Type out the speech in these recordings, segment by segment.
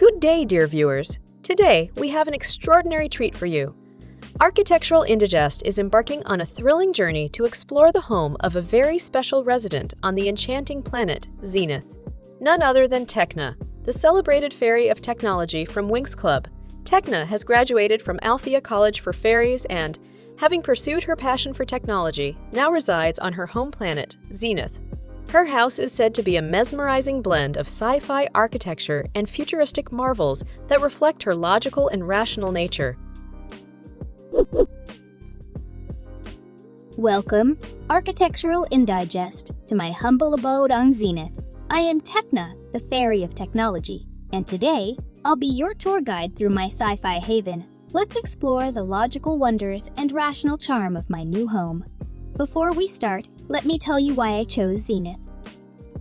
Good day, dear viewers. Today, we have an extraordinary treat for you. Architectural Indigest is embarking on a thrilling journey to explore the home of a very special resident on the enchanting planet, Zenith. None other than Tecna, the celebrated fairy of technology from Winx Club. Tecna has graduated from Althea College for Fairies and, having pursued her passion for technology, now resides on her home planet, Zenith. Her house is said to be a mesmerizing blend of sci-fi architecture and futuristic marvels that reflect her logical and rational nature. Welcome, Architectural Indigest, to my humble abode on Zenith. I am Tecna, the fairy of technology, and today, I'll be your tour guide through my sci-fi haven. Let's explore the logical wonders and rational charm of my new home. Before we start, let me tell you why I chose Zenith.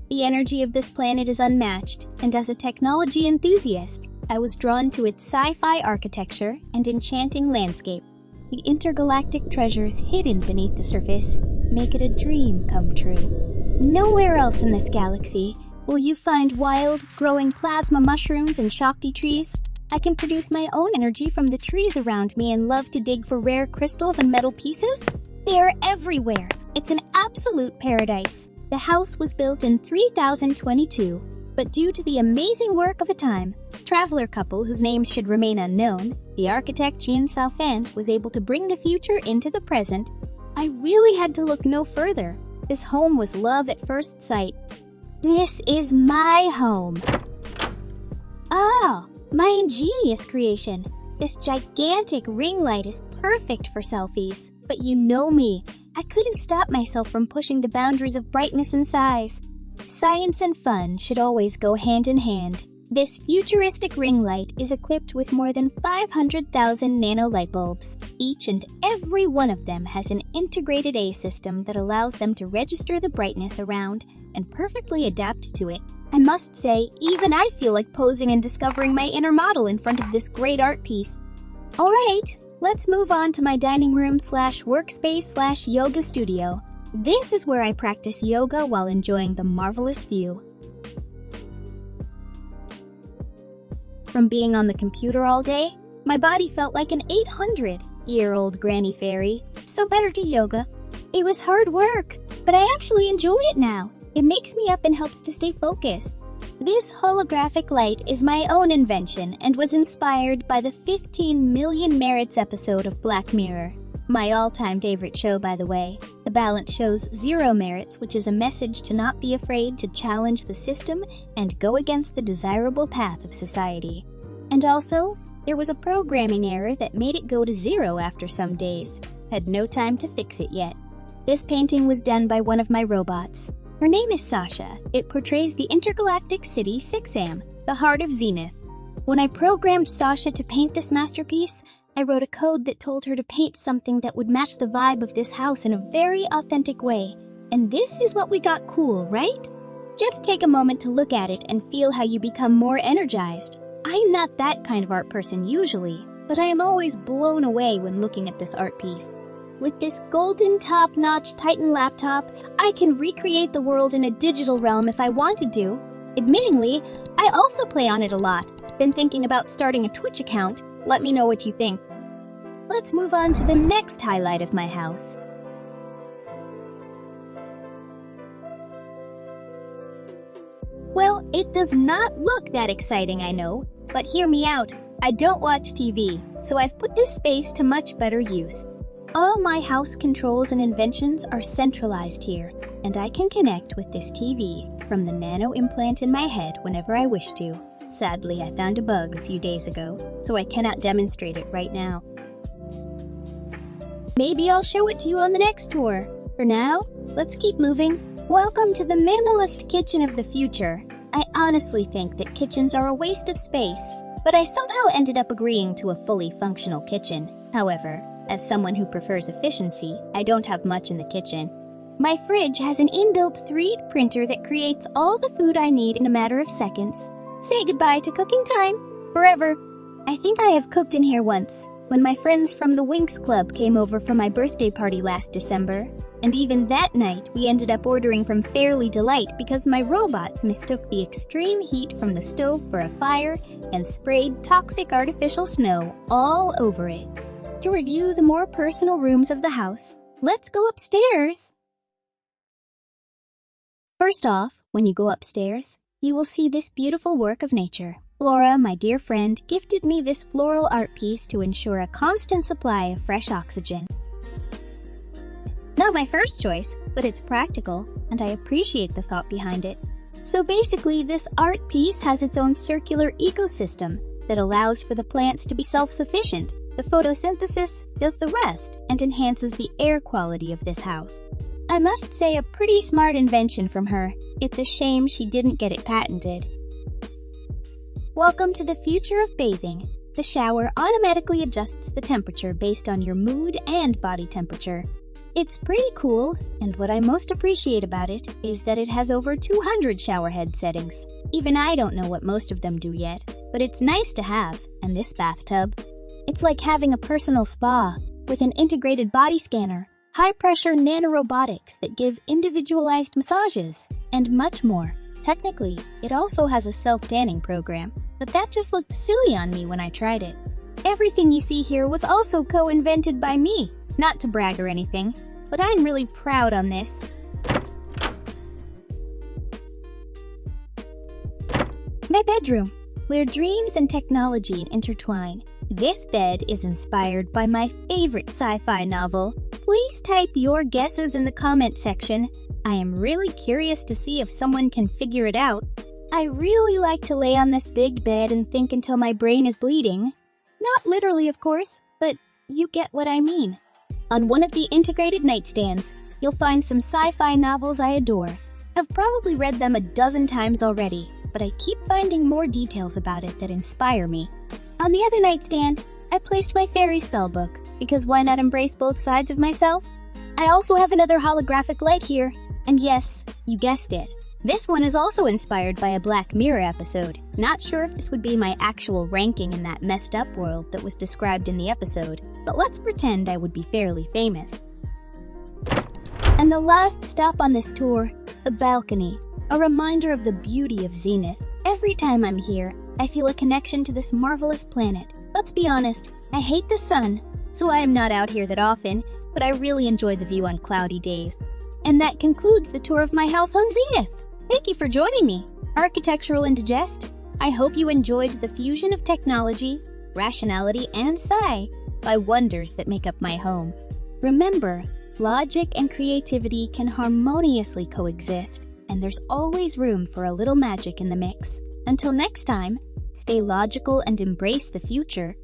The energy of this planet is unmatched, and as a technology enthusiast, I was drawn to its sci-fi architecture and enchanting landscape. The intergalactic treasures hidden beneath the surface make it a dream come true. Nowhere else in this galaxy will you find wild, growing plasma mushrooms and Shakti trees. I can produce my own energy from the trees around me and love to dig for rare crystals and metal pieces. They are everywhere. It's an absolute paradise. The house was built in 3022, but due to the amazing work of a traveler couple whose names should remain unknown, the architect Sims4 was able to bring the future into the present. I really had to look no further. This home was love at first sight. This is my home. Ah, my ingenious creation. This gigantic ring light is perfect for selfies. But you know me, I couldn't stop myself from pushing the boundaries of brightness and size. Science and fun should always go hand in hand. This futuristic ring light is equipped with more than 500,000 nano light bulbs. Each and every one of them has an integrated A system that allows them to register the brightness around and perfectly adapt to it. I must say, even I feel like posing and discovering my inner model in front of this great art piece. Alright, let's move on to my dining room / workspace / yoga studio. This is where I practice yoga while enjoying the marvelous view. From being on the computer all day, my body felt like an 800-year-old granny fairy, so better do yoga. It was hard work, but I actually enjoy it now. It makes me up and helps to stay focused. This holographic light is my own invention and was inspired by the 15 million merits episode of Black Mirror. My all-time favorite show, by the way. The balance shows 0 merits, which is a message to not be afraid to challenge the system and go against the desirable path of society. And also, there was a programming error that made it go to 0 after some days. Had no time to fix it yet. This painting was done by one of my robots. Her name is Sasha. It portrays the intergalactic city Sixam, the heart of Zenith. When I programmed Sasha to paint this masterpiece, I wrote a code that told her to paint something that would match the vibe of this house in a very authentic way. And this is what we got cool, right? Just take a moment to look at it and feel how you become more energized. I'm not that kind of art person usually, but I am always blown away when looking at this art piece. With this golden top-notch Titan laptop, I can recreate the world in a digital realm if I wanted to. Admittingly, I also play on it a lot. Been thinking about starting a Twitch account. Let me know what you think. Let's move on to the next highlight of my house. Well, it does not look that exciting, I know, but hear me out. I don't watch TV, so I've put this space to much better use. All my house controls and inventions are centralized here, and I can connect with this TV from the nano implant in my head whenever I wish to. Sadly, I found a bug a few days ago, so I cannot demonstrate it right now. Maybe I'll show it to you on the next tour. For now, let's keep moving. Welcome to the minimalist kitchen of the future. I honestly think that kitchens are a waste of space, but I somehow ended up agreeing to a fully functional kitchen. However, as someone who prefers efficiency, I don't have much in the kitchen. My fridge has an inbuilt 3D printer that creates all the food I need in a matter of seconds. Say goodbye to cooking time, forever. I think I have cooked in here once, when my friends from the Winx Club came over for my birthday party last December. And even that night, we ended up ordering from Fairly Delight because my robots mistook the extreme heat from the stove for a fire and sprayed toxic artificial snow all over it. To review the more personal rooms of the house, let's go upstairs. First off, when you go upstairs, you will see this beautiful work of nature. Flora, my dear friend, gifted me this floral art piece to ensure a constant supply of fresh oxygen. Not my first choice, but it's practical, and I appreciate the thought behind it. So basically, this art piece has its own circular ecosystem that allows for the plants to be self-sufficient. The photosynthesis does the rest and enhances the air quality of this house. I must say, a pretty smart invention from her. It's a shame she didn't get it patented. Welcome to the future of bathing. The shower automatically adjusts the temperature based on your mood and body temperature. It's pretty cool, and what I most appreciate about it is that it has over 200 shower head settings. Even I don't know what most of them do yet, but it's nice to have. And this bathtub, it's like having a personal spa with an integrated body scanner, high-pressure nanorobotics that give individualized massages, and much more. Technically, it also has a self-tanning program, but that just looked silly on me when I tried it. Everything you see here was also co-invented by me. Not to brag or anything, but I'm really proud on this. My bedroom, where dreams and technology intertwine. This bed is inspired by my favorite sci-fi novel. Please type your guesses in the comment section. I am really curious to see if someone can figure it out. I really like to lay on this big bed and think until my brain is bleeding. Not literally, of course, but you get what I mean. On one of the integrated nightstands, you'll find some sci-fi novels I adore. I've probably read them a dozen times already, but I keep finding more details about it that inspire me. On the other nightstand, I placed my fairy spellbook, because why not embrace both sides of myself? I also have another holographic light here, and yes, you guessed it. This one is also inspired by a Black Mirror episode. Not sure if this would be my actual ranking in that messed up world that was described in the episode, but let's pretend I would be fairly famous. And the last stop on this tour, the balcony, a reminder of the beauty of Zenith. Every time I'm here, I feel a connection to this marvelous planet. Let's be honest, I hate the sun, so I am not out here that often, but I really enjoy the view on cloudy days. And that concludes the tour of my house on Zenith. Thank you for joining me, Architectural Indigest. I hope you enjoyed the fusion of technology, rationality, and sci by wonders that make up my home. Remember, logic and creativity can harmoniously coexist, and there's always room for a little magic in the mix. Until next time, stay logical and embrace the future.